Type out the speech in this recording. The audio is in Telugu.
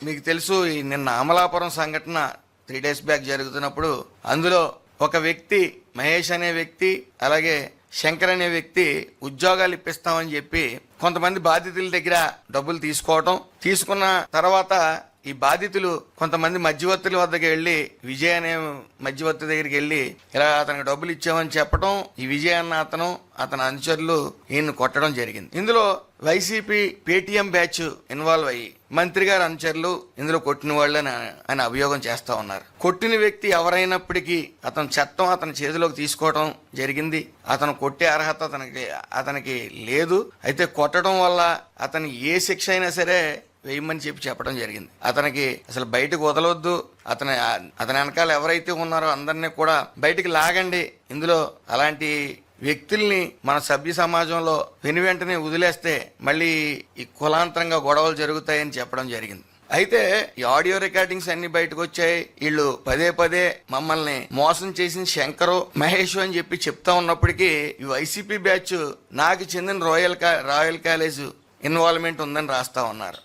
మీకు తెలుసు ఈ నిన్న అమలాపురం సంఘటన 3 days బ్యాక్ జరుగుతున్నప్పుడు అందులో ఒక వ్యక్తి మహేష్ అనే వ్యక్తి అలాగే శంకర్ అనే వ్యక్తి ఉద్యోగాలు ఇప్పిస్తామని చెప్పి కొంతమంది బాధితుల దగ్గర డబ్బులు తీసుకున్న తర్వాత ఈ బాధితులు కొంతమంది మధ్యవర్తుల వద్దకు వెళ్లి విజయ్ అనే మధ్యవర్తి దగ్గరికి వెళ్లి ఇలా అతనికి డబ్బులు ఇచ్చామని చెప్పడం, ఈ విజయ్ అన్న అతని అనుచరులు ఈయన్ని కొట్టడం జరిగింది. ఇందులో వైసీపీ పేటీఎం బ్యాచ్ ఇన్వాల్వ్ అయ్యి మంత్రి గారి అనుచరులు ఇందులో కొట్టిన వాళ్ళని ఆయన అభియోగం చేస్తా ఉన్నారు. కొట్టిన వ్యక్తి ఎవరైనప్పటికీ చట్టం అతని చేతిలోకి తీసుకోవడం జరిగింది. అతను కొట్టే అర్హత అతనికి లేదు. అయితే కొట్టడం వల్ల అతని ఏ శిక్ష అయినా సరే వేయమని చెప్పడం జరిగింది. అతనికి అసలు బయటకు వదలొద్దు, అతని వెనకాల ఎవరైతే ఉన్నారో అందరినీ కూడా బయటికి లాగండి. ఇందులో అలాంటి వ్యక్తుల్ని మన సభ్య సమాజంలో వెనువెంటనే వదిలేస్తే మళ్ళీ ఈ కులాంతరంగా గొడవలు జరుగుతాయని చెప్పడం జరిగింది. అయితే ఈ ఆడియో రికార్డింగ్స్ అన్ని బయటకు వచ్చాయి. వీళ్ళు పదే మమ్మల్ని మోసం చేసిన శంకరు మహేష్ అని చెప్పి చెప్తా ఉన్నప్పటికీ ఈ వైసీపీ బ్యాచ్ నాకు చెందిన రాయల్ కాలేజ్ ఇన్వాల్వ్మెంట్ ఉందని రాస్తా ఉన్నారు.